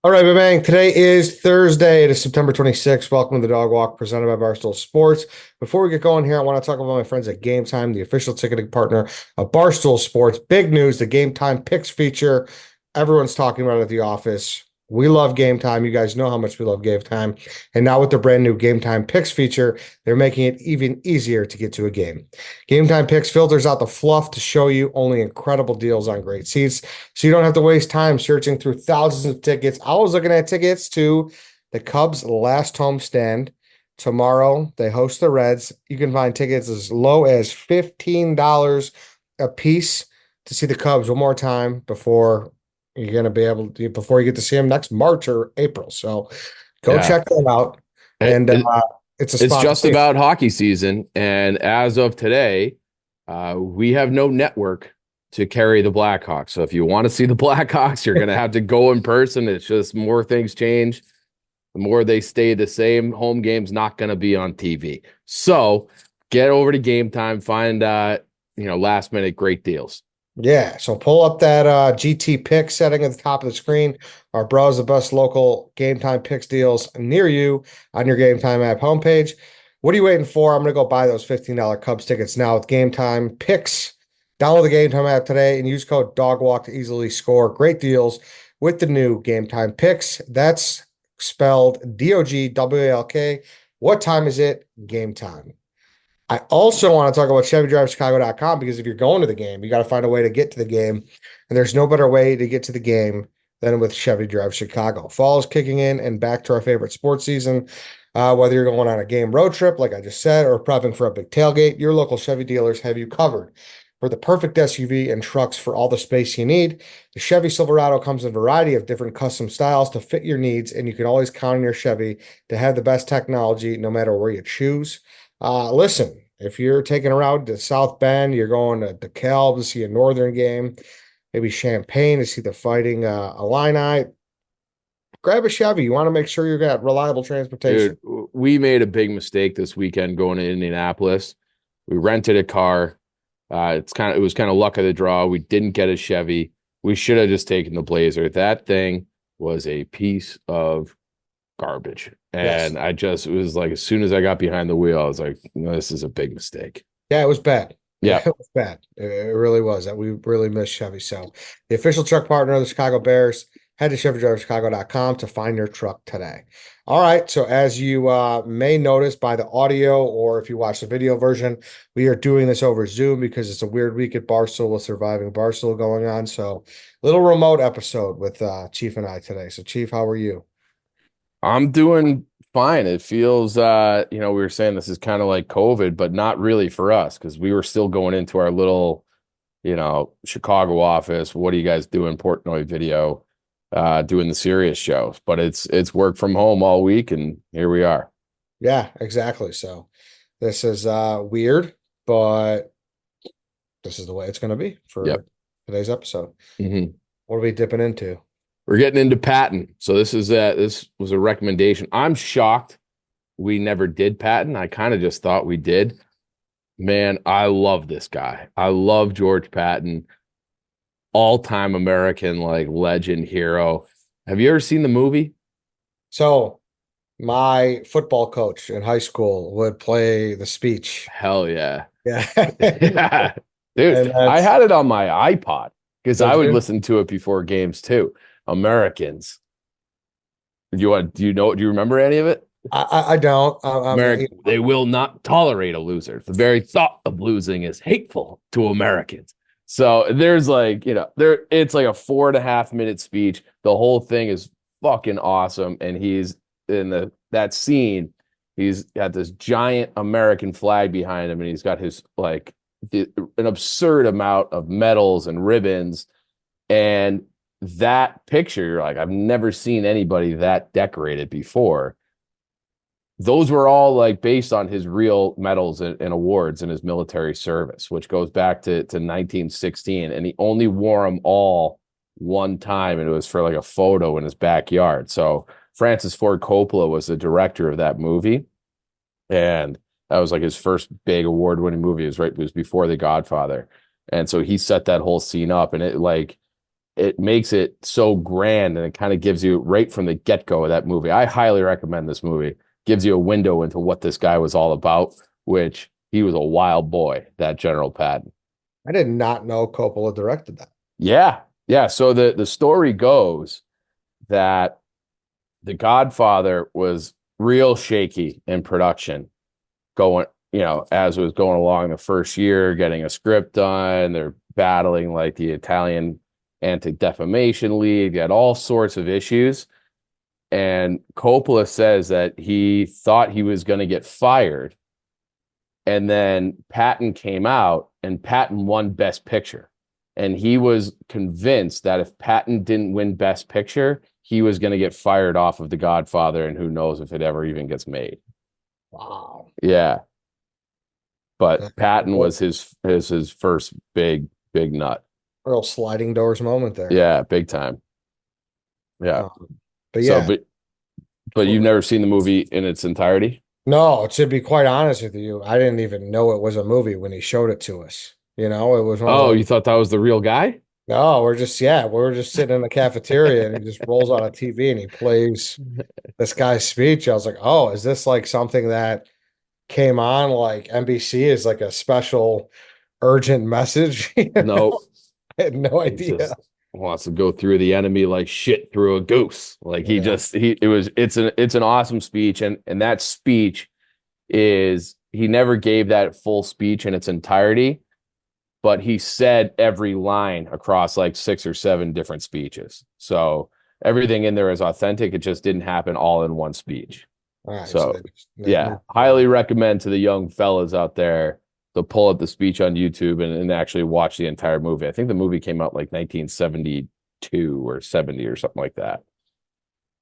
All right, bang. Today is Thursday. It is September 26th. Welcome to the Dog Walk presented by Barstool Sports. Before we get going here, I want to talk about my friends at Game Time, the official ticketing partner of Barstool Sports. Big news, the Game Time Picks feature. Everyone's talking about it at the office. We love Game Time. You guys know how much we love Game Time. And now with the brand new Game Time Picks feature, they're making it even easier to get to a game. Game Time Picks filters out the fluff to show you only incredible deals on great seats, so you don't have to waste time searching through thousands of tickets. I was looking at tickets to the Cubs' last home stand. Tomorrow, they host the Reds. You can find tickets as low as $15 a piece to see the Cubs one more time before you're going to be able to, before you get to see them next March or April. So go Yeah, check that out. it, And it, it's a it's spot to just see. about hockey season, and as of today, we have no network to carry the Blackhawks. So if you want to see the Blackhawks, you're going to have to go in person. It's just more things change, the more they stay the same. Home game's not going to be on TV. So get over to Game Time, find last minute great deals. Yeah, so pull up that GT pick setting at the top of the screen or browse the best local Game Time picks deals near you on your Game Time app homepage. What are you waiting for? I'm going to go buy those $15 Cubs tickets now with Game Time picks. Download the Game Time app today and use code DOGWALK to easily score great deals with the new Game Time picks. That's spelled DOGWALK. What time is it? Game Time. I also want to talk about ChevyDriveChicago.com because if you're going to the game, you got to find a way to get to the game. And there's no better way to get to the game than with Chevy Drive Chicago. Fall is kicking in and back to our favorite sports season. Whether you're going on a game road trip, like I just said, or prepping for a big tailgate, your local Chevy dealers have you covered. For the perfect SUV and trucks for all the space you need, the Chevy Silverado comes in a variety of different custom styles to fit your needs, and you can always count on your Chevy to have the best technology no matter where you choose. Listen, if you're taking a route to South Bend, you're going to DeKalb to see a Northern game, maybe Champaign to see the Fighting Illini, grab a Chevy. You want to make sure you got reliable transportation. Dude, we made a big mistake this weekend going to Indianapolis. We rented a car. It was kind of luck of the draw. We didn't get a Chevy. We should have just taken the Blazer. That thing was a piece of garbage. Yes. And it was like, as soon as I got behind the wheel, I was like, no, this is a big mistake. Yeah, it was bad. Yeah. It was bad. It really was. That we really missed Chevy. So, the official truck partner of the Chicago Bears, head to ChevyDriveChicago.com to find your truck today. All right. So, as you may notice by the audio, or if you watch the video version, we are doing this over Zoom because it's a weird week at Barstool with surviving Barstool going on. So, little remote episode with Chief and I today. So, Chief, how are you? I'm doing fine. It feels, we were saying this is kind of like COVID, but not really for us because we were still going into our little, Chicago office. What are you guys doing? Portnoy video, doing the serious show. But it's work from home all week, and here we are. Yeah, exactly. So, this is weird, but this is the way it's going to be Yep. for today's episode. hmm What are we dipping into? We're getting into Patton. So this was a recommendation. I'm shocked we never did Patton. I kind of just thought we did. Man, I love this guy. I love George Patton, all-time American like legend hero. Have you ever seen the movie? So, my football coach in high school would play the speech. Hell yeah. Yeah. Yeah. Dude, And I that's, had it on my iPod because did I would you? listen to it before games too. Americans. Do you remember any of it? I don't. America, they will not tolerate a loser. The very thought of losing is hateful to Americans. So there's it's like a 4.5 minute speech. The whole thing is fucking awesome. And he's in that scene, he's got this giant American flag behind him, and he's got his an absurd amount of medals and ribbons. And that picture, you're like, I've never seen anybody that decorated before. Those were all like based on his real medals and awards in his military service, which goes back to 1916. And he only wore them all one time, and it was for like a photo in his backyard. So Francis Ford Coppola was the director of that movie, and that was like his first big award-winning movie. It was before The Godfather, and so he set that whole scene up, and it like it makes it so grand, and it kind of gives you right from the get-go of that movie. I highly recommend this movie. Gives you a window into what this guy was all about, which he was a wild boy, that General Patton. I did not know Coppola directed that. Yeah. Yeah. So the story goes that The Godfather was real shaky in production going, as it was going along the first year, getting a script done. They're battling like the Italian Anti-Defamation League, had all sorts of issues. And Coppola says that he thought he was going to get fired. And then Patton came out, and Patton won Best Picture. And he was convinced that if Patton didn't win Best Picture, he was going to get fired off of The Godfather, and who knows if it ever even gets made. Wow. Yeah. But That's Patton cool. was his first big nut. Real sliding doors moment there. Yeah, big time. Yeah. But So, yeah, but you've never seen the movie in its entirety? no, to be quite honest with you, I didn't even know it was a movie when he showed it to us. It was one of Oh, those. you thought that was the real guy? No, we're just sitting in the cafeteria and he just rolls on a TV and he plays this guy's speech. I was like, oh, is this like something that came on like NBC is like a special urgent message? No, I had no he idea. just wants to go through the enemy like shit through a goose. Like Yeah. it's an awesome speech, and that speech is he never gave that full speech in its entirety, but he said every line across like 6 or 7 different speeches. So everything in there is authentic. It just didn't happen all in one speech. All right. So So they yeah, moved highly recommend to the young fellas out there to pull up the speech on YouTube and actually watch the entire movie. I think the movie came out like 1972 or 70 or something like that.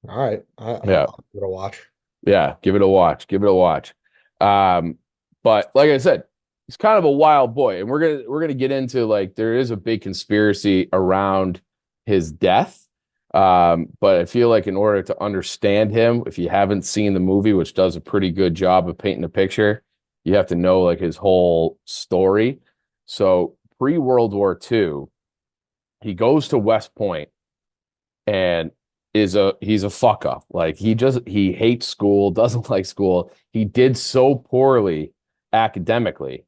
all right. Yeah. I'll give it a watch. Yeah. Give it a watch. Give it a watch. Um, but like I said, he's kind of a wild boy. And we're gonna get into like there is a big conspiracy around his death. But I feel like in order to understand him, if you haven't seen the movie, which does a pretty good job of painting a picture, you have to know like his whole story. So pre-World War II, he goes to West Point and he's a fuck up. Like he hates school, doesn't like school. He did so poorly academically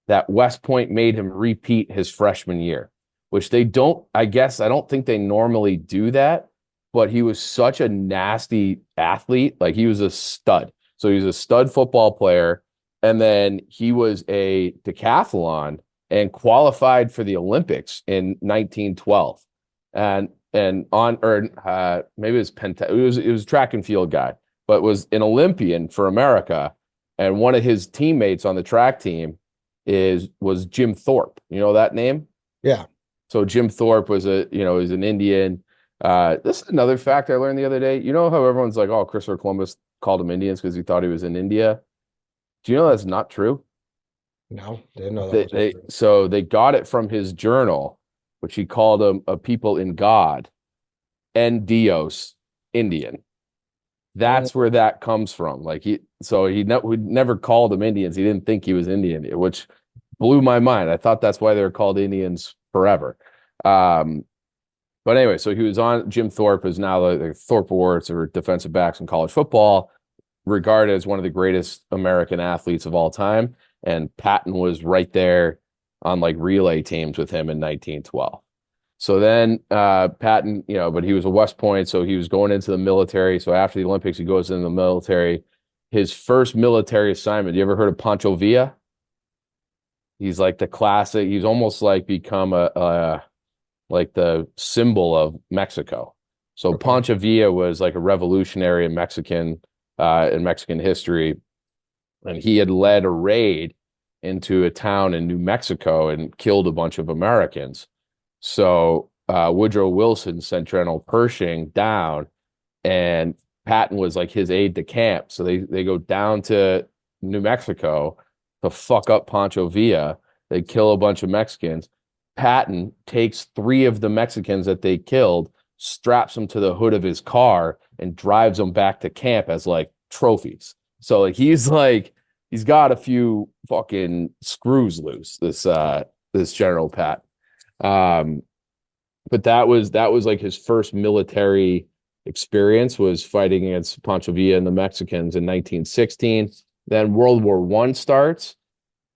that West Point made him repeat his freshman year, which they don't, I guess, I don't think they normally do that, but he was such a nasty athlete. Like he was a stud. So he was a stud football player. And then he was a decathlon and qualified for the Olympics in 1912. And on or maybe it was it was track and field guy, but was an Olympian for America. And one of his teammates on the track team was Jim Thorpe. You know that name? Yeah. So Jim Thorpe was was an Indian. This is another fact I learned the other day. You know how everyone's like, oh, Christopher Columbus called them Indians because he thought he was in India. Do you know that's not true? No, didn't know that was true. So they got it from his journal, which he called them a people in God, and Dios, Indian. Mm. That's where that comes from. Like we never called them Indians. He didn't think he was Indian, which blew my mind. I thought that's why they were called Indians forever. But anyway, so he was on Jim Thorpe, is now the Thorpe Awards for defensive backs in college football, regarded as one of the greatest American athletes of all time. And Patton was right there on like relay teams with him in 1912. So then Patton, but he was a West Point, so he was going into the military. So after the Olympics, he goes into the military. His first military assignment, you ever heard of Pancho Villa? He's like the classic. He's almost like become a like the symbol of Mexico. So Okay. Pancho Villa was like a revolutionary in Mexican history, and he had led a raid into a town in New Mexico and killed a bunch of Americans. So Woodrow Wilson sent General Pershing down, and Patton was like his aide de camp. So they go down to New Mexico to fuck up Pancho Villa. They kill a bunch of Mexicans. Patton takes 3 of the Mexicans that they killed, straps them to the hood of his car, and drives them back to camp as like trophies. So like he's got a few fucking screws loose, this General Patton. but that was like his first military experience was fighting against Pancho Villa and the Mexicans in 1916. Then World War One starts,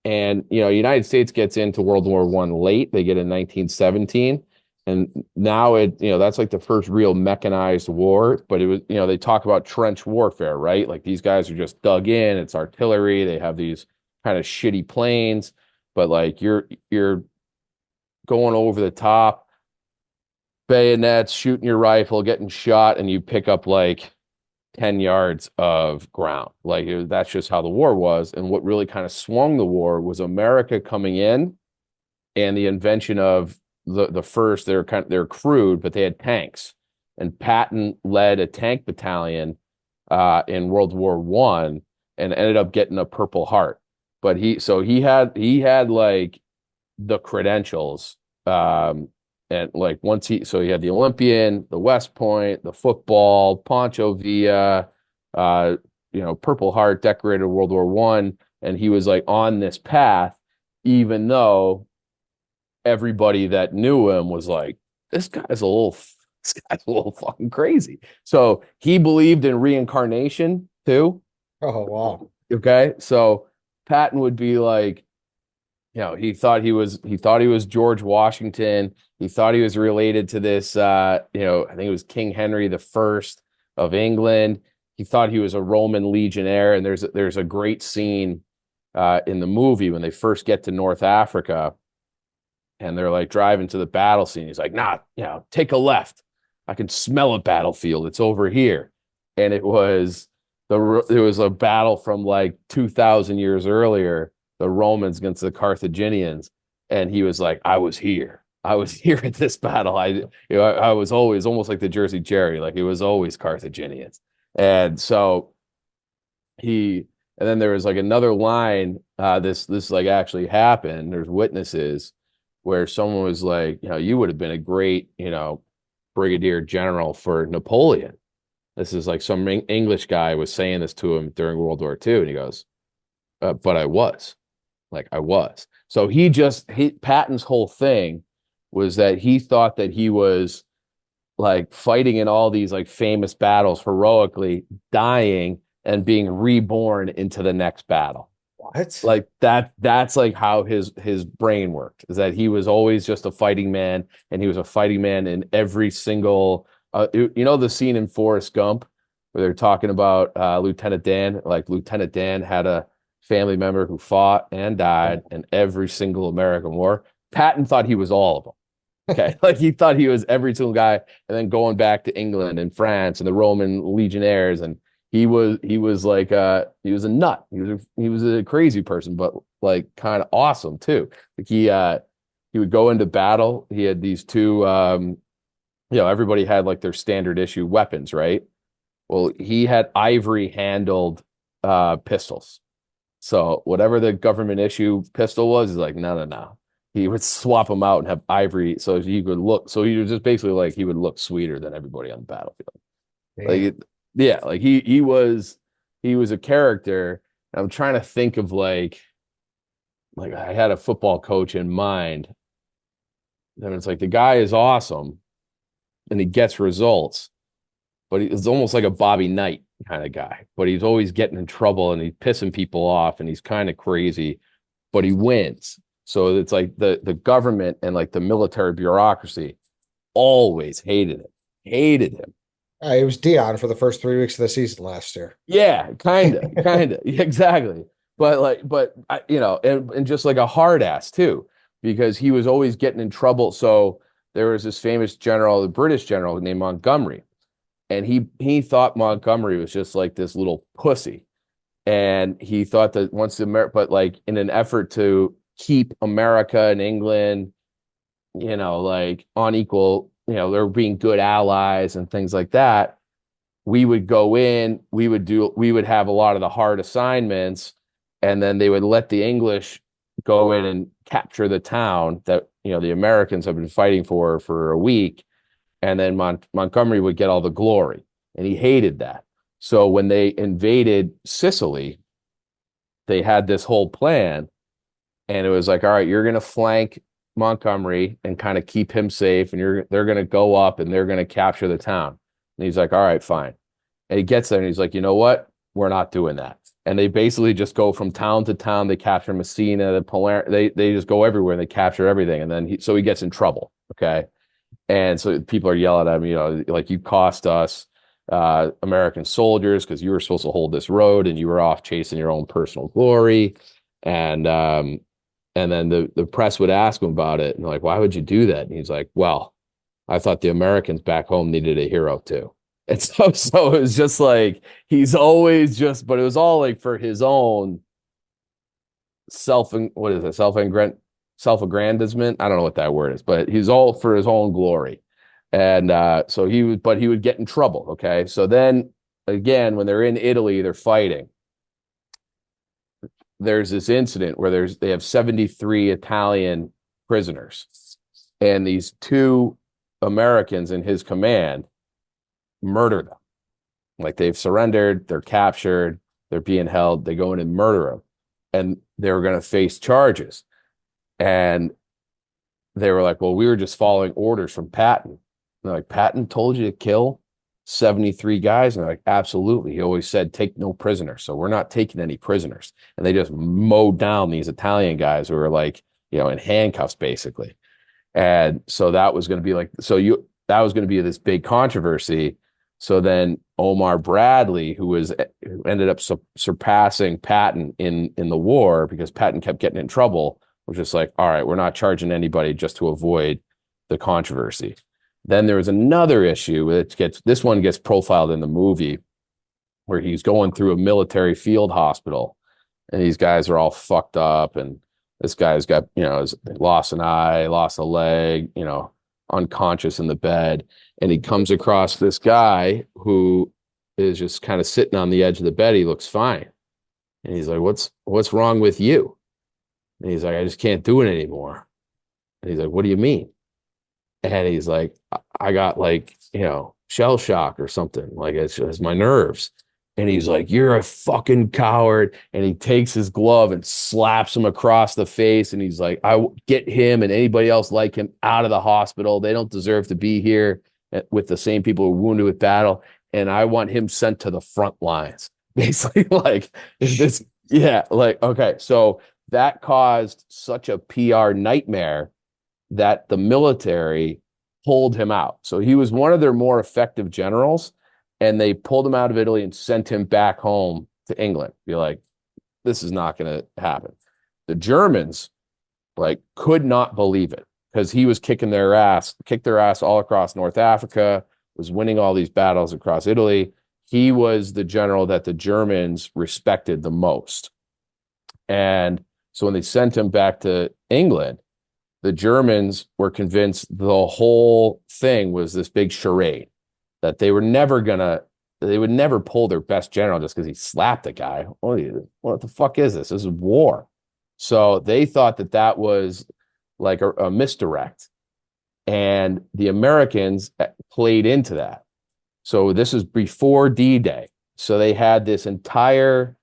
and United States gets into World War One late. They get in 1917, and now that's like the first real mechanized war. But it was they talk about trench warfare, right? Like these guys are just dug in. It's artillery. They have these kind of shitty planes, but like you're going over the top, bayonets, shooting your rifle, getting shot, and you pick up like 10 yards of ground. That's just how the war was. And what really kind of swung the war was America coming in and the invention of the first, they're crude, but they had tanks. And Patton led a tank battalion in World War One and ended up getting a Purple Heart. But he had like the credentials. And like he had the Olympian, the West Point, the football, Pancho Villa, Purple Heart, decorated World War One, and he was like on this path, even though everybody that knew him was like, this guy's a little fucking crazy. So he believed in reincarnation too. Oh, wow. Okay, so Patton would be like, he thought he was George Washington. He thought he was related to this, I think it was King Henry the First of England. He thought he was a Roman legionnaire. And there's a great scene in the movie when they first get to North Africa, and they're like driving to the battle scene. He's like, nah, take a left. I can smell a battlefield. It's over here. And it was a battle from like 2,000 years earlier, the Romans against the Carthaginians. And he was like, I was here at this battle. I was always almost like the Jersey Jerry, like it was always Carthaginians. And so and then there was like another line, this like actually happened. There's witnesses where someone was like, you would have been a great, brigadier general for Napoleon. This is like some English guy was saying this to him during World War II. And he goes, but I was. So Patton's whole thing was that he thought that he was like fighting in all these like famous battles heroically, dying and being reborn into the next battle. What? Like that's like how his brain worked, is that he was always just a fighting man, and he was a fighting man in every single the scene in Forrest Gump where they're talking about Lieutenant Dan. Like Lieutenant Dan had a family member who fought and died in every single American war. Patton thought he was all of them. Okay. Like he thought he was every single guy, and then going back to England and France and the Roman legionnaires. And he was like he was a nut. He was a crazy person, but like kind of awesome too. Like he would go into battle. He had these two everybody had like their standard issue weapons, right? Well, he had ivory handled pistols. So whatever the government issue pistol was, he's like, no. He would swap them out and have ivory, so he would look. So he was just basically like he would look sweeter than everybody on the battlefield. Like, yeah, like he was a character. I'm trying to think of like I had a football coach in mind. And it's like the guy is awesome, and he gets results, but he's almost like a Bobby Knight kind of guy. But he's always getting in trouble, and he's pissing people off, and he's kind of crazy, but he wins. So it's like the government and like the military bureaucracy always hated him. It was Dion for the first 3 weeks of the season last year. Yeah, kind of, exactly. But and just like a hard ass too, because he was always getting in trouble. So there was this famous general, the British general named Montgomery, and he thought Montgomery was just like this little pussy, and he thought that but like in an effort to keep America and England, like on equal, they're being good allies and things like that. We would go in, we would have a lot of the hard assignments, and then they would let the English go in and capture the town that, the Americans have been fighting for a week. And then Montgomery would get all the glory, and he hated that. So when they invaded Sicily, they had this whole plan. And it was like, all right, you're going to flank Montgomery and kind of keep him safe. And they're going to go up and they're going to capture the town. And he's like, all right, fine. And he gets there and he's like, you know what? We're not doing that. And they basically just go from town to town. They capture Messina, they just go everywhere and they capture everything. And then so he gets in trouble. Okay. And so people are yelling at him, like, you cost us American soldiers because you were supposed to hold this road and you were off chasing your own personal glory. And then the press would ask him about it. And like, why would you do that? And he's like, well, I thought the Americans back home needed a hero too. And so it was just like, he's always just, but it was all like for his own self-aggrandizement. I don't know what that word is, but he's all for his own glory. And so he would get in trouble. Okay. So then again, when they're in Italy, they're fighting. There's this incident where they have 73 Italian prisoners, and these 2 Americans in his command murder them. Like, they've surrendered, they're captured, they're being held, they go in and murder them, and they were going to face charges. And they were like, well, we were just following orders from Patton. And they're like, Patton told you to kill 73 guys? And they're like, absolutely. He always said, take no prisoners. So we're not taking any prisoners. And they just mowed down these Italian guys who were like, in handcuffs, basically. And so that was going to be that was going to be this big controversy. So then Omar Bradley, who ended up surpassing Patton in the war, because Patton kept getting in trouble, was just like, all right, we're not charging anybody just to avoid the controversy. Then there was another issue this one gets profiled in the movie, where he's going through a military field hospital, and these guys are all fucked up, and this guy's got, lost an eye, lost a leg, unconscious in the bed, and he comes across this guy who is just kind of sitting on the edge of the bed. He looks fine, and he's like, "What's wrong with you?" And he's like, "I just can't do it anymore." And he's like, "What do you mean?" And he's like, I got shell shock or something. Like, it's just my nerves. And he's like, you're a fucking coward. And he takes his glove and slaps him across the face. And he's like, I get him and anybody else like him out of the hospital. They don't deserve to be here with the same people who were wounded with battle. And I want him sent to the front lines. Basically, like, is this, yeah, like, okay. So that caused such a PR nightmare that the military pulled him out. So he was one of their more effective generals, and they pulled him out of Italy and sent him back home to England. Be like, this is not going to happen. The Germans could not believe it, because he was kicked their ass all across North Africa, was winning all these battles across Italy. He was the general that the Germans respected the most. And so when they sent him back to England, the Germans were convinced the whole thing was this big charade, that they would never pull their best general just because he slapped a guy. What the fuck is this? This is war. So they thought that was like a misdirect. And the Americans played into that. So this is before D-Day. So they had this entire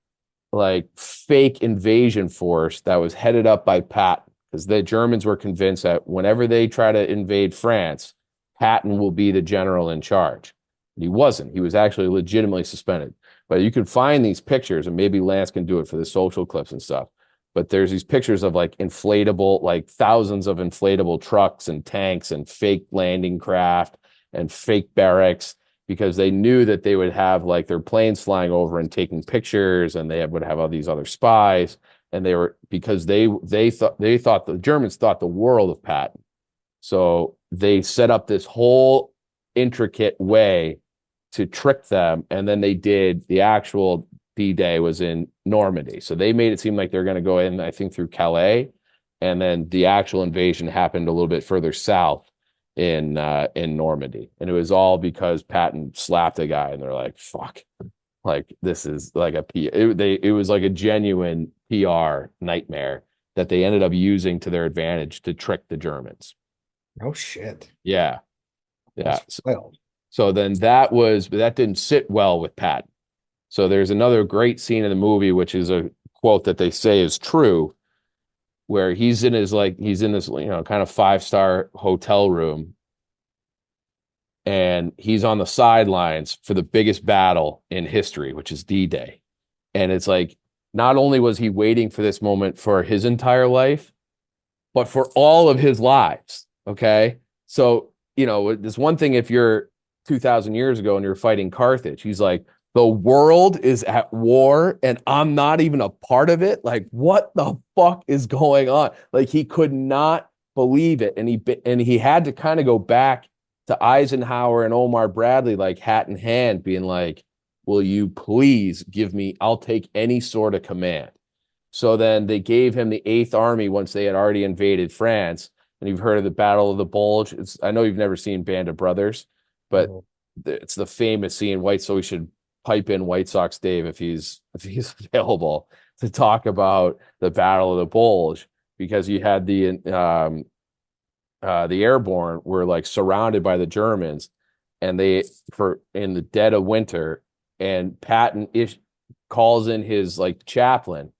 fake invasion force that was headed up by Patton, because the Germans were convinced that whenever they try to invade France, Patton will be the general in charge. But he wasn't. He was actually legitimately suspended. But you can find these pictures, and maybe Lance can do it for the social clips and stuff. But there's these pictures of inflatable, thousands of inflatable trucks and tanks and fake landing craft and fake barracks, because they knew that they would have their planes flying over and taking pictures, and would have all these other spies. And because they thought the Germans thought the world of Patton. So they set up this whole intricate way to trick them. And then they did the actual D-Day was in Normandy. So they made it seem like they're going to go in, I think, through Calais. And then the actual invasion happened a little bit further south in Normandy. And it was all because Patton slapped a guy, and they're like, fuck. This is it was like a genuine PR nightmare that they ended up using to their advantage to trick the Germans. Oh shit. Yeah. Yeah. So then that didn't sit well with Patton. So there's another great scene in the movie, which is a quote that they say is true, where he's in this, kind of 5-star hotel room, and he's on the sidelines for the biggest battle in history, which is D-Day. And it's like, not only was he waiting for this moment for his entire life, but for all of his lives. Okay. So, there's one thing if you're 2,000 years ago and you're fighting Carthage, he's like, the world is at war and I'm not even a part of it. Like, what the fuck is going on? Like, he could not believe it. And he had to kind of go back to Eisenhower and Omar Bradley, like hat in hand, being like, will you please give me, I'll take any sort of command. So then they gave him the Eighth Army once they had already invaded France. And you've heard of the Battle of the Bulge. I know you've never seen Band of Brothers, but it's the famous scene. So we should pipe in White Sox Dave if he's available to talk about the Battle of the Bulge, because you had the airborne were like surrounded by the Germans, and in the dead of winter, and Patton calls in his like chaplain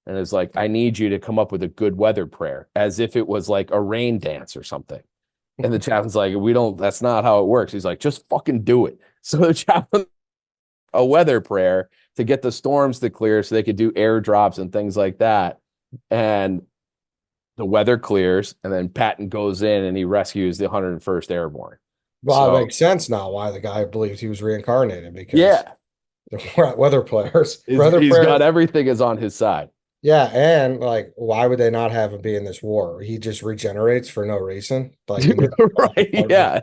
and is like, I need you to come up with a good weather prayer, as if it was like a rain dance or something. And the chaplain's like, that's not how it works. He's like, just fucking do it. So the chaplain a weather prayer to get the storms to clear so they could do airdrops and things like that. And the weather clears, and then Patton goes in and he rescues the 101st Airborne. Well, it makes sense now why the guy believed he was reincarnated, because Yeah, weather players. he's got everything is on his side. Yeah, and like, why would they not have him be in this war? He just regenerates for no reason. Like, Right? Yeah,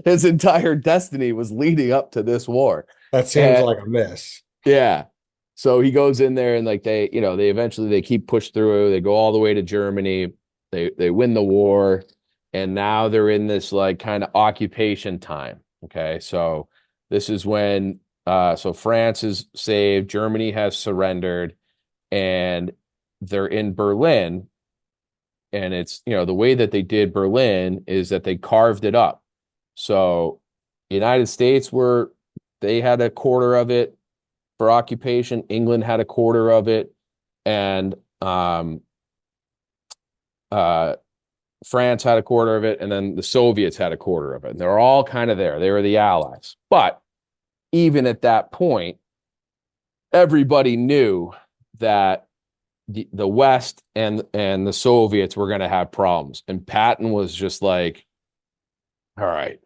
his entire destiny was leading up to this war. That seems like a miss. Yeah. So he goes in there, and like they eventually they keep pushed through. They go all the way to Germany. They win the war, and now they're in this like kind of occupation time. Okay, so this is when so France is saved, Germany has surrendered, and they're in Berlin. And it's, the way that they did Berlin is that they carved it up. So United States they had a quarter of it for occupation. England had a quarter of it, and France had a quarter of it, and then the Soviets had a quarter of it. And they're all kind of there. They were the allies. But even at that point, everybody knew that the West and the Soviets were going to have problems. And Patton was just like, all right,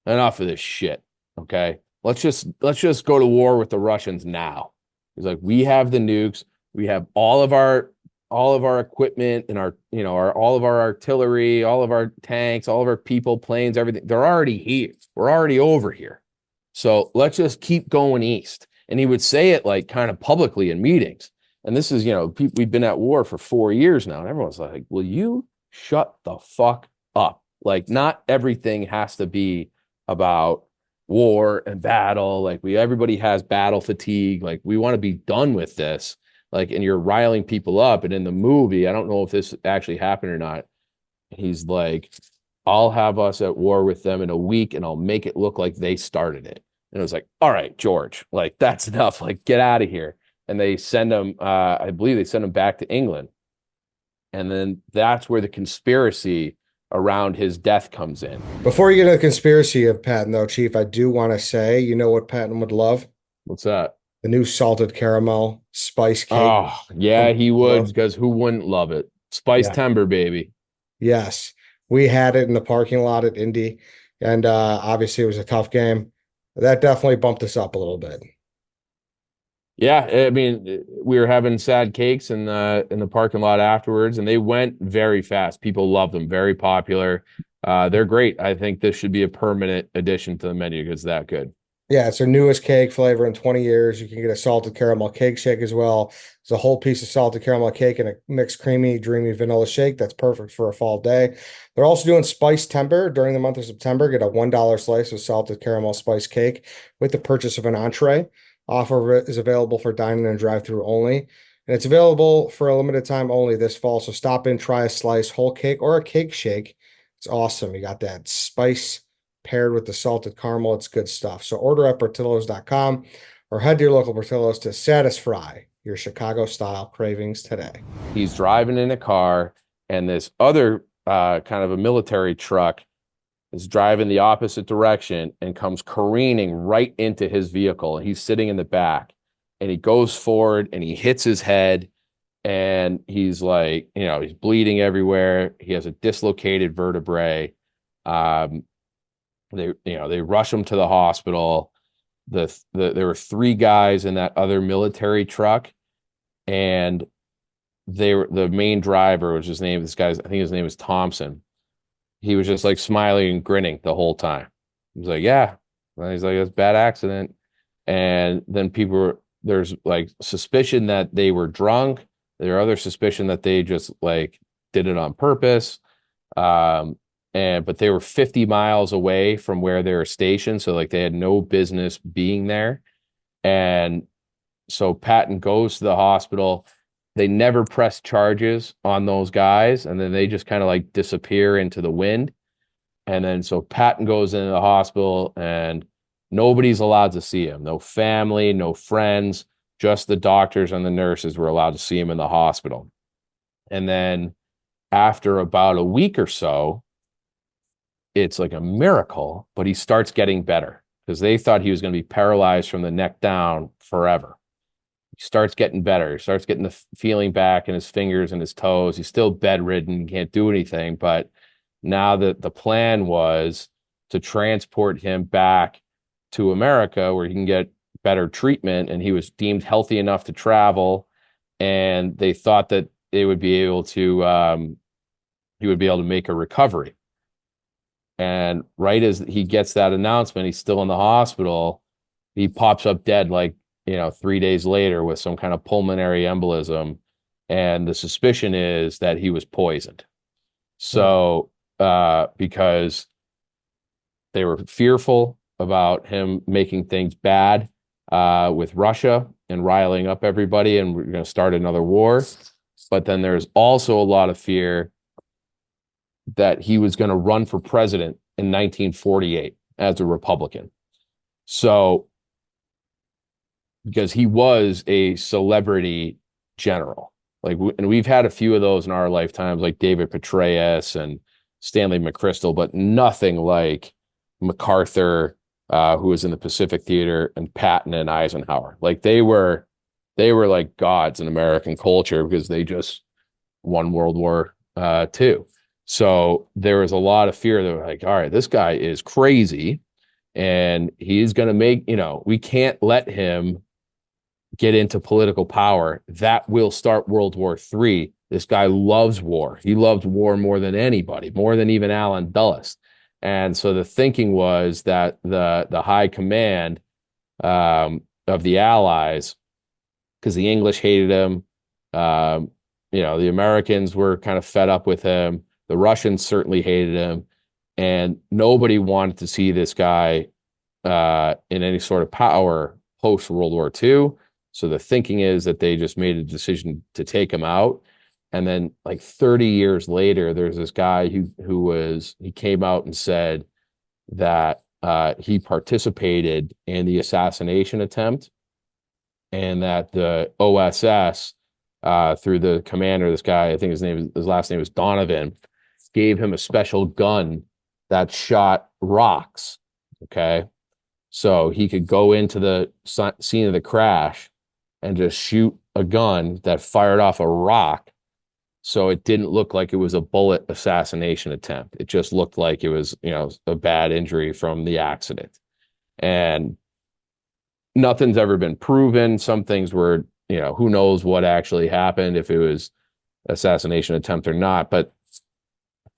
enough of this shit. Okay. Let's just go to war with the Russians now. He's like, we have the nukes. We have all of our equipment and all of our artillery, all of our tanks, all of our people, planes, everything. They're already here. We're already over here. So let's just keep going east. And he would say it like kind of publicly in meetings. And this is, we've been at war for 4 years now. And everyone's like, will you shut the fuck up? Like, not everything has to be about war and battle. Like, everybody has battle fatigue. Like, we want to be done with this. Like, and you're riling people up. And in the movie, I don't know if this actually happened or not. He's like, I'll have us at war with them in a week, and I'll make it look like they started it. And it was like, all right, George, like, that's enough. Like, get out of here. And they send him, I believe they send him back to England. And then that's where the conspiracy around his death comes in. Before you get into the conspiracy of Patton, though, Chief, I do want to say, you know what Patton would love? What's that? The new salted caramel spice cake. Oh, yeah, he would, because who wouldn't love it? Spice timber, baby. Yes. We had it in the parking lot at Indy, and obviously it was a tough game. That definitely bumped us up a little bit. Yeah, I mean, we were having sad cakes in the parking lot afterwards, and they went very fast. People love them, very popular. They're great. I think this should be a permanent addition to the menu because it's that good. Yeah, it's their newest cake flavor in 20 years. You can get a salted caramel cake shake as well. It's a whole piece of salted caramel cake and a mixed creamy, dreamy vanilla shake. That's perfect for a fall day. They're also doing spiced timber during the month of September. Get a $1 slice of salted caramel spice cake with the purchase of an entree. Offer is available for dining and drive-through only. And it's available for a limited time only this fall. So stop in, try a slice, whole cake, or a cake shake. It's awesome. You got that spice paired with the salted caramel. It's good stuff. So order at Portillos.com or head to your local Portillos to satisfy your Chicago style cravings today. He's driving in a car, and this other kind of a military truck is driving the opposite direction and comes careening right into his vehicle. He's sitting in the back, and he goes forward and he hits his head, and he's like, he's bleeding everywhere. He has a dislocated vertebrae. They rush him to the hospital. There were three guys in that other military truck, and the main driver was I think his name is Thompson. He was just like smiling and grinning the whole time. He was like, yeah. And he's like, it's a bad accident. And then there's like suspicion that they were drunk. There are other suspicion that they just like did it on purpose. But they were 50 miles away from where they were stationed. So like they had no business being there. And so Patton goes to the hospital. They never press charges on those guys, and then they just kind of like disappear into the wind. And then so Patton goes into the hospital, and nobody's allowed to see him. No family, no friends, just the doctors and the nurses were allowed to see him in the hospital. And then after about a week or so, it's like a miracle, but he starts getting better because they thought he was going to be paralyzed from the neck down forever. He starts getting better. He starts getting the feeling back in his fingers and his toes. He's still bedridden, can't do anything. But now that the plan was to transport him back to America where he can get better treatment, and he was deemed healthy enough to travel, and they thought that they would be able to he would be able to make a recovery. And right as he gets that announcement, he's still in the hospital. He pops up dead like 3 days later with some kind of pulmonary embolism, and the suspicion is that he was poisoned. So, because they were fearful about him making things bad with Russia and riling up everybody, and we're going to start another war. But then there's also a lot of fear that he was going to run for president in 1948 as a Republican. So, because he was a celebrity general. And we've had a few of those in our lifetimes, like David Petraeus and Stanley McChrystal, but nothing like MacArthur, who was in the Pacific Theater, and Patton and Eisenhower. Like they were like gods in American culture because they just won World War II. So there was a lot of fear that were like, all right, this guy is crazy, and he's going to make, we can't let him get into political power. That will start World War III. This guy loves war. He loved war more than anybody, more than even Allen Dulles. And so the thinking was that the high command of the Allies, because the English hated him, the Americans were kind of fed up with him. The Russians certainly hated him, and nobody wanted to see this guy in any sort of power post World War II. So the thinking is that they just made a decision to take him out. And then like 30 years later, there's this guy he came out and said that he participated in the assassination attempt, and that the OSS, through the commander, this guy, I think his last name is Donovan, gave him a special gun that shot rocks. Okay. So he could go into the scene of the crash and just shoot a gun that fired off a rock. So it didn't look like it was a bullet assassination attempt. It just looked like it was, a bad injury from the accident. And nothing's ever been proven. Some things were, who knows what actually happened, if it was assassination attempt or not, but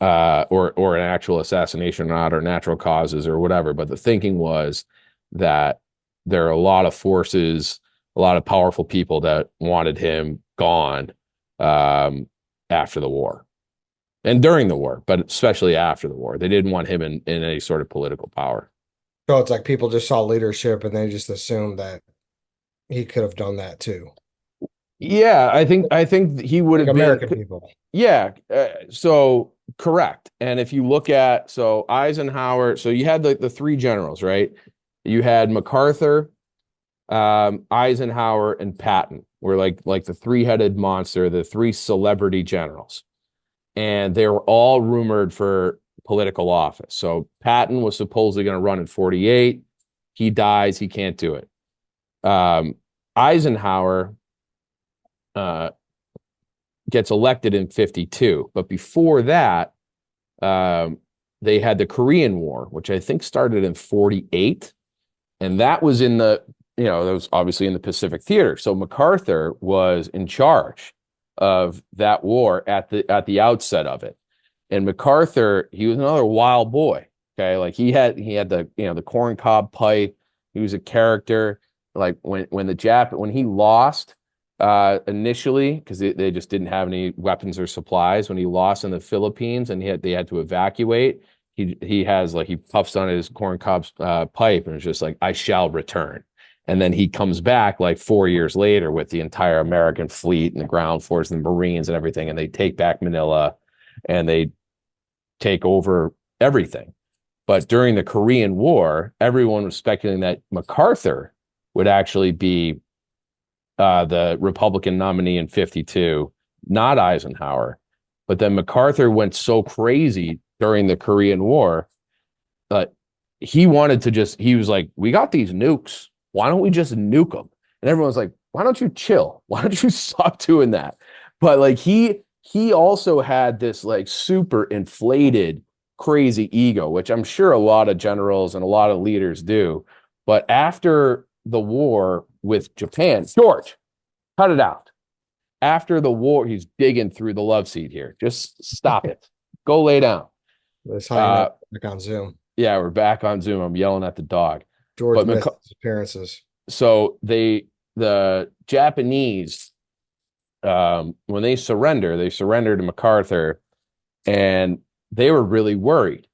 or an actual assassination or not, or natural causes or whatever. But the thinking was that there are a lot of forces, a lot of powerful people that wanted him gone after the war and during the war, but especially after the war. They didn't want him in any sort of political power. So it's like people just saw leadership and they just assumed that he could have done that too. Yeah, I think he would have been American people. Yeah, so correct. And if you look at Eisenhower, so you had the three generals, right? You had MacArthur, Eisenhower and Patton were like the three-headed monster, the three celebrity generals. And they were all rumored for political office. So Patton was supposedly going to run in 48. He dies. He can't do it. Eisenhower uh, gets elected in 52. But before that, they had the Korean War, which I think started in 48. And that was that was obviously in the Pacific Theater. So MacArthur was in charge of that war at the outset of it. And MacArthur, he was another wild boy. Okay. Like he had the corn cob pipe. He was a character. Like when he lost initially, because they just didn't have any weapons or supplies, when he lost in the Philippines and they had to evacuate, he puffs on his corn cob pipe and it's just like, I shall return. And then he comes back like 4 years later with the entire American fleet and the ground force and the Marines and everything. And they take back Manila and they take over everything. But during the Korean War, everyone was speculating that MacArthur would actually be the Republican nominee in 52, not Eisenhower. But then MacArthur went so crazy during the Korean War that he was like, we got these nukes. Why don't we just nuke them? And everyone's like, why don't you chill? Why don't you stop doing that? But like he also had this like super inflated, crazy ego, which I'm sure a lot of generals and a lot of leaders do. But after the war with Japan, George, cut it out. After the war, he's digging through the love seat here. Just stop it. Go lay down. Let's hang back on Zoom. Yeah, we're back on Zoom. I'm yelling at the dog. George missed his appearances. So the Japanese, when they surrender to MacArthur, and they were really worried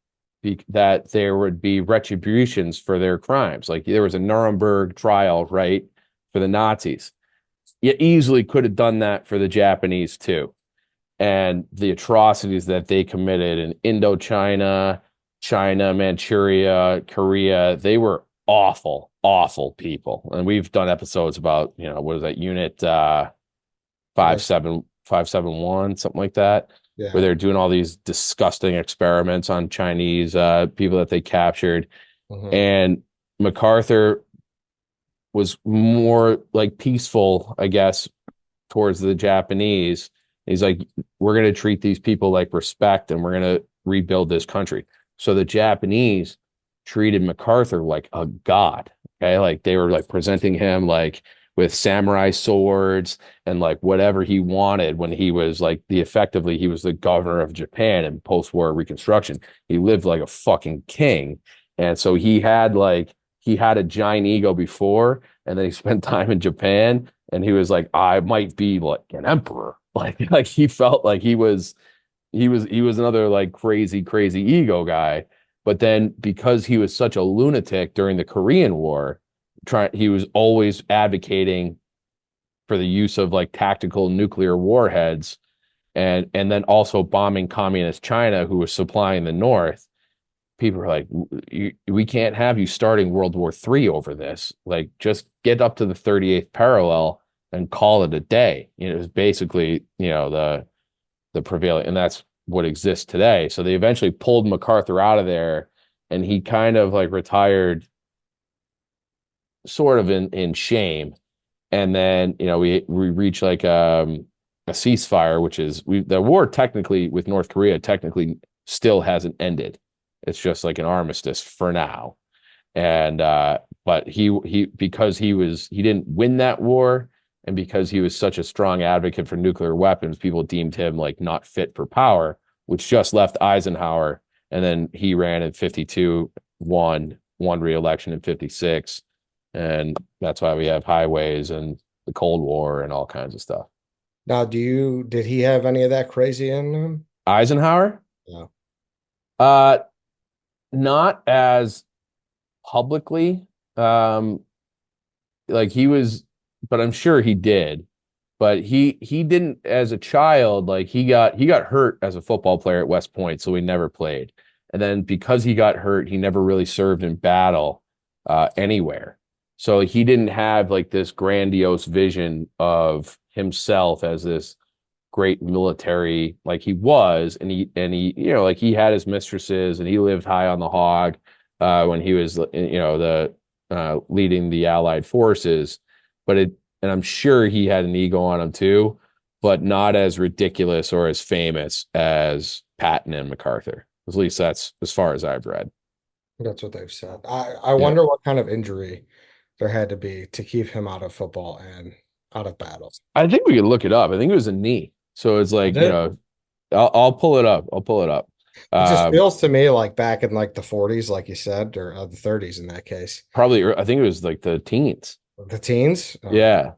that there would be retributions for their crimes. Like there was a Nuremberg trial, right, for the Nazis. You easily could have done that for the Japanese too. And the atrocities that they committed in Indochina, China, Manchuria, Korea, they were awful, awful people. And we've done episodes about, what is that, Unit 571, something like that, where they're doing all these disgusting experiments on Chinese people that they captured. Mm-hmm. And MacArthur was more like peaceful, I guess, towards the Japanese. He's like, we're going to treat these people like respect and we're going to rebuild this country. So the Japanese treated MacArthur like a god. Okay. Like they were like presenting him like with samurai swords and like whatever he wanted when he was like effectively he was the governor of Japan in post-war Reconstruction. He lived like a fucking king. And so he had a giant ego before, and then he spent time in Japan and he was like, I might be like an emperor. Like he felt like he was another like crazy ego guy. But then because he was such a lunatic during the Korean War, he was always advocating for the use of like tactical nuclear warheads and then also bombing communist China, who was supplying the North. People are like, we can't have you starting World War III over this. Like, just get up to the 38th parallel and call it a day. It was basically, the prevailing, and that's what exists today. So they eventually pulled MacArthur out of there, and he kind of like retired sort of in shame. And then, we reach like a ceasefire, which is the war technically with North Korea technically still hasn't ended. It's just like an armistice for now. And but because he didn't win that war, and because he was such a strong advocate for nuclear weapons, people deemed him like not fit for power, which just left Eisenhower. And then he ran in 52, won re-election in 56. And that's why we have highways and the Cold War and all kinds of stuff. Now, did he have any of that crazy in him? Eisenhower? Yeah. Not as publicly. Like he was, but I'm sure he did. But he didn't as a child. Like he got hurt as a football player at West Point, so he never played. And then because he got hurt, he never really served in battle anywhere. So he didn't have like this grandiose vision of himself as this great military like he was, and he like he had his mistresses and he lived high on the hog when he was the leading the Allied forces, but it and I'm sure he had an ego on him too, but not as ridiculous or as famous as Patton and MacArthur. At least that's as far as I've read. That's what they've said. I Yeah. wonder what kind of injury there had to be to keep him out of football and out of battle. I think we could look it up. I think it was a knee. So it's Was like, it? I'll pull it up. I'll pull it up. It just Um, feels to me like back in like the 40s, like you said, or the 30s in that case. Probably, I think it was like the teens. The teens, Yeah.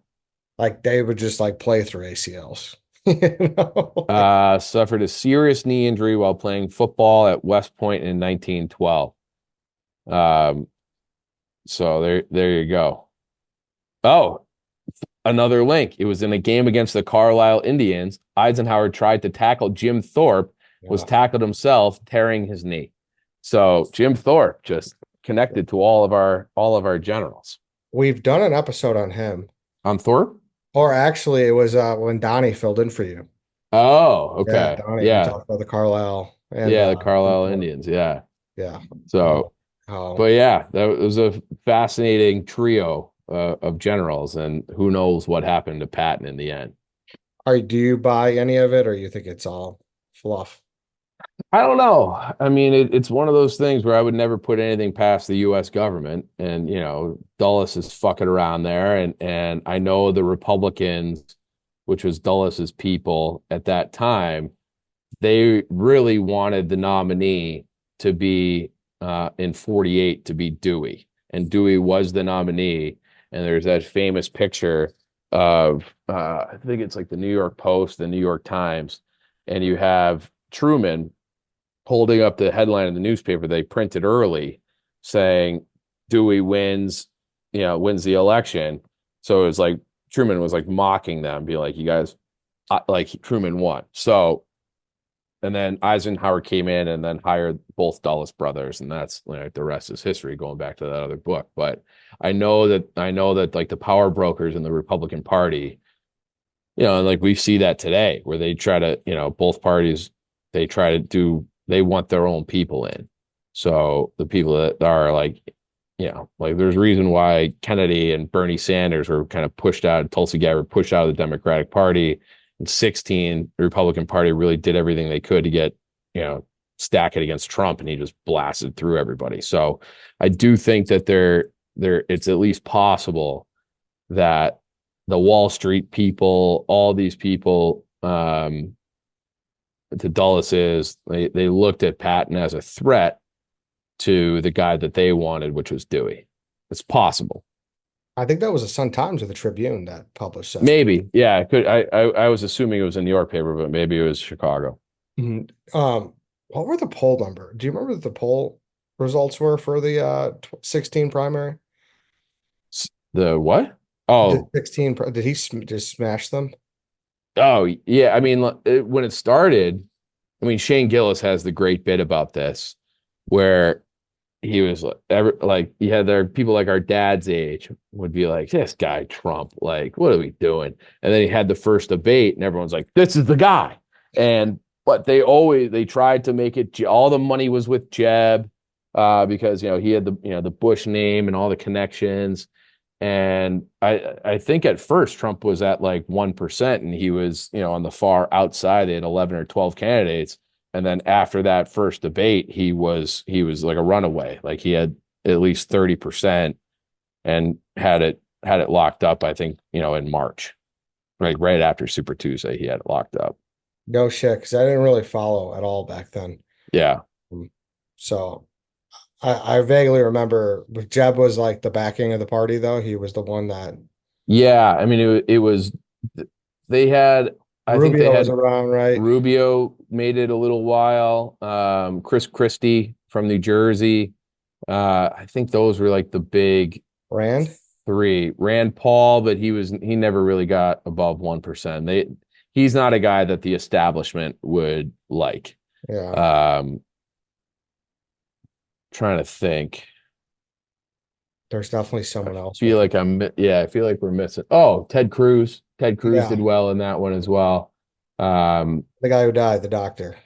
like they would just like play through ACLs. You know? Suffered a serious knee injury while playing football at West Point in 1912. Um, so there you go. Oh, another link. It was in a game against the Carlisle Indians. Eisenhower tried to tackle Jim Thorpe, was Yeah. tackled himself, tearing his knee. So Jim Thorpe just connected to all of our generals. We've done an episode on him. On Thorpe? Or actually, it was when Donnie filled in for you. Oh, Yeah, okay. Donnie, we Yeah. talked about the Carlisle and Yeah, the Carlisle Indians. Yeah. yeah. So, How but yeah, that was a fascinating trio of generals, and who knows what happened to Patton in the end. do you buy any of it or you think it's all fluff? I don't know. I mean, it's one of those things where I would never put anything past the U.S. government, and Dulles is fucking around there, and I know the Republicans, which was Dulles's people at that time, they really wanted the nominee to be in 48 to be Dewey, and Dewey was the nominee. And there's that famous picture of I think it's like the New York Post, the New York Times, and you have Truman holding up the headline of the newspaper they printed early saying Dewey wins the election. So it was like Truman was like mocking them, be like, you guys, like Truman won. So, and then Eisenhower came in and then hired both Dulles brothers, and that's like the rest is history going back to that other book. But I know that like the power brokers in the Republican Party, and like we see that today where they try to, both parties, they want their own people in. So the people that are like, like there's a reason why Kennedy and Bernie Sanders were kind of pushed out, Tulsi Gabbard pushed out of the Democratic Party. In 16, the Republican Party really did everything they could to get, stack it against Trump, and he just blasted through everybody. So I do think that it's at least possible that the Wall Street people, all these people, to Dulles they looked at Patton as a threat to the guy that they wanted, which was Dewey. It's possible. I think that was the Sun Times or the Tribune that published that. Maybe. Yeah, it could. I was assuming it was a New York paper, but maybe it was Chicago. Mhm. What were the poll number? Do you remember what the poll results were for the 16 primary? The what? The Oh, 16, did he just smash them? oh, yeah. I mean, when it started, I mean, Shane Gillis has the great bit about this, where he was like he had their people like our dad's age would be like, this guy Trump, like, what are we doing? And then he had the first debate, and everyone's like, this is the guy. And but they tried to make it all the money was with Jeb, because he had the Bush name and all the connections. And I think at first Trump was at like 1%, and he was on the far outside. They had 11 or 12 candidates. And then after that first debate, he was like a runaway. Like he had at least 30% and had it locked up, I think, in March. Right after Super Tuesday, he had it locked up. No shit, because I didn't really follow at all back then. Yeah. So I vaguely remember Jeb was like the backing of the party, though. He was the one that Yeah. I mean, it was they had I think they Rubio was had around, right? Rubio made it a little while. Chris Christie from New Jersey. I think those were like the big Rand? three. Rand Paul, but he never really got above 1%. He's not a guy that the establishment would like. Yeah. Trying to think. There's definitely someone I else feel with it. like I feel like we're missing. Oh, Ted Cruz. Ted Cruz Yeah, did well in that one as well. Um, the guy who died, the doctor.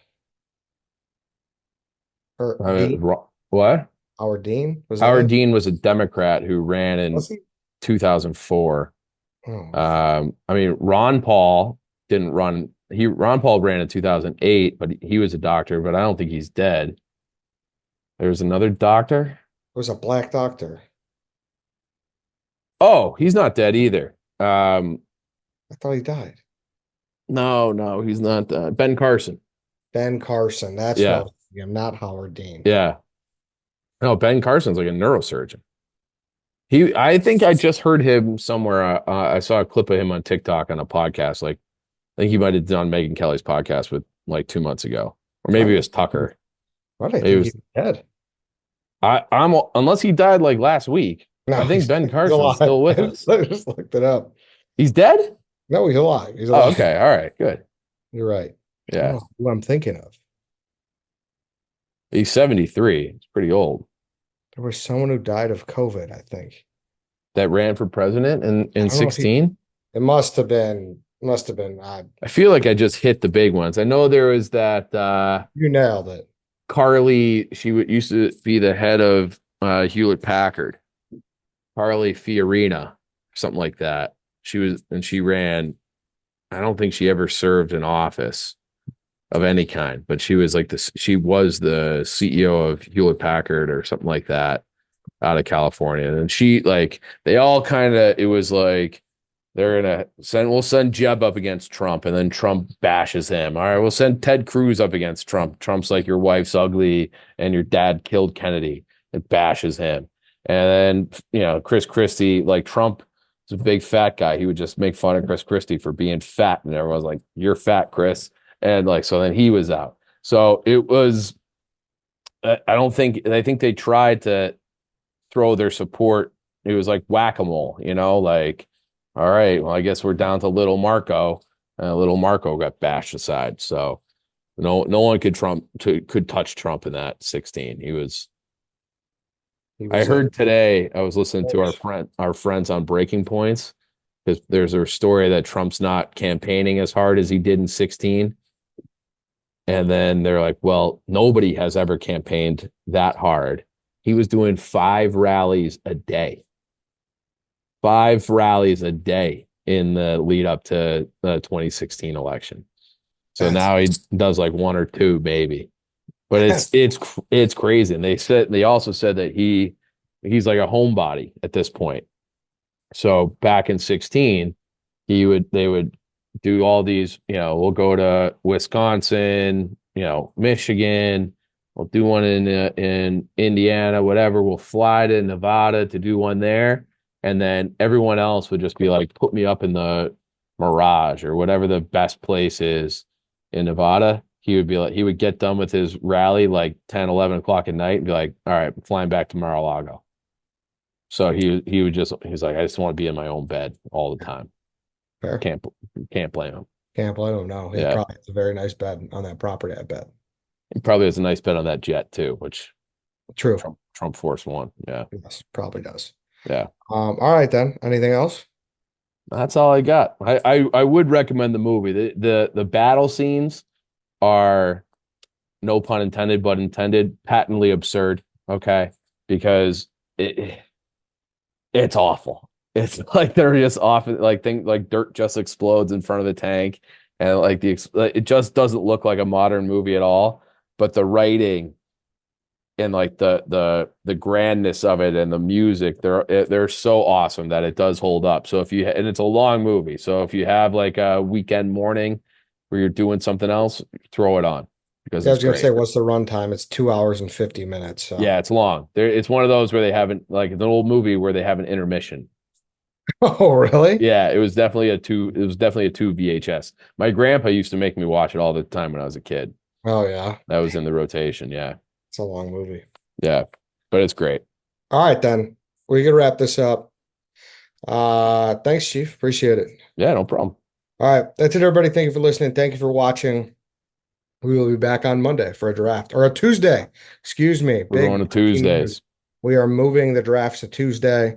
Or Dean? what? Howard Dean? Was that Howard it? Dean was a Democrat who ran in Was he? 2004. Oh, I mean, Ron Paul didn't run. Ron Paul ran in 2008, but he was a doctor, but I don't think he's dead. There's another doctor. it was a black doctor. Oh, he's not dead either. I thought he died. No, he's not. Ben Carson. Ben Carson. That's what I Yeah, was thinking. Not Howard Dean. yeah. No, Ben Carson's like a neurosurgeon. I think I just heard him somewhere. I saw a clip of him on TikTok on a podcast. Like, I think he might have done Megan Kelly's podcast with like 2 months ago, or maybe it was Tucker. Why did I Maybe it think he was. was dead? I'm unless he died like last week. No, I think Ben he's Carson's alive. still with I us. just looked it up. He's dead? No, he's alive. He's Oh, alive. okay. All right. Good. You're right. I don't Yeah. know who I'm thinking of. He's 73. He's pretty old. There was someone who died of COVID, I think. That ran for president I in don't know if he, 16. it must have been, I feel like I just hit the big ones. I know there was that you nailed it. Carly, used to be the head of Hewlett Packard. Carly Fiorina, something like that. She ran. I don't think she ever served in office of any kind, but she was like this. She was the CEO of Hewlett Packard or something like that out of California. And she like they all kind of it was like we'll send Jeb up against Trump, and then Trump bashes him. All right, we'll send Ted Cruz up against Trump. Trump's like your wife's ugly and your dad killed Kennedy. It bashes him. And then Chris Christie, like Trump is a big fat guy. He would just make fun of Chris Christie for being fat, and everyone's like, "You're fat, Chris." And like so then he was out. So it was I think they tried to throw their support. It was like whack-a-mole, like, all right, well, I guess we're down to little Marco. Little Marco got bashed aside. So no one could touch Trump in that 16. He I was heard today, I was listening to our friends on Breaking Points, because there's a story that Trump's not campaigning as hard as he did in 16. And then they're like, well, nobody has ever campaigned that hard. He was doing 5 rallies a day. 5 rallies a day in the lead up to the 2016 election. So that's now he does like 1 or 2 maybe. But it's crazy. And they also said that he's like a homebody at this point. So back in 16, they would do all these, we'll go to Wisconsin, Michigan, we'll do one in Indiana, whatever. We'll fly to Nevada to do one there. And then everyone else would just be like, put me up in the Mirage or whatever the best place is in Nevada. He would get done with his rally like 10, 11 o'clock at night and be like, all right, I'm flying back to Mar-a-Lago. So he's like, I just want to be in my own bed all the time. fair. Can't blame him. Can't blame him. No, he Yeah. probably has a very nice bed on that property, I bet. He probably has a nice bet on that jet too, which True. Trump Force One. Yeah. Yes, probably does. Yeah. All right then. Anything else? That's all I got. I would recommend the movie. The battle scenes are, no pun intended, but intended, patently absurd. Okay. Because it's awful. It's like they're just off, like dirt just explodes in front of the tank, and like it just doesn't look like a modern movie at all. But the writing and like the grandness of it and the music, they're so awesome that it does hold up. So and it's a long movie, so if you have like a weekend morning where you're doing something else, throw it on because Yeah, I it's was gonna great. say, what's the runtime? It's 2 hours and 50 minutes. So. Yeah, it's long. It's one of those where they haven't, like an old movie where they have an intermission. Oh, really? Yeah, it was definitely a two VHS. My grandpa used to make me watch it all the time when I was a kid. Oh, yeah. That was in the rotation. Yeah. It's a long movie. Yeah. But it's great. All right, then. We can wrap this up. Thanks, Chief. Appreciate it. Yeah, no problem. All right. That's it, everybody. Thank you for listening. Thank you for watching. We will be back on Monday for a draft or a Tuesday. Excuse me. We're going to Tuesdays. We are moving the drafts to Tuesday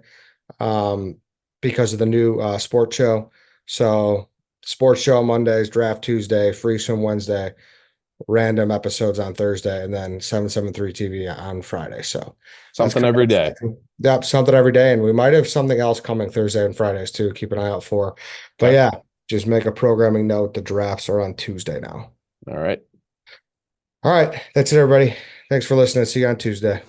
because of the new sports show. So sports show on Mondays, draft Tuesday, free swim Wednesday, random episodes on Thursday, and then 773 TV on Friday. So that's Something every day. Yep, something every day. And we might have something else coming Thursday and Fridays too. Keep an eye out for. But Okay. yeah, just make a programming note. The drafts are on Tuesday now. All right. All right. That's it, everybody. Thanks for listening. See you on Tuesday.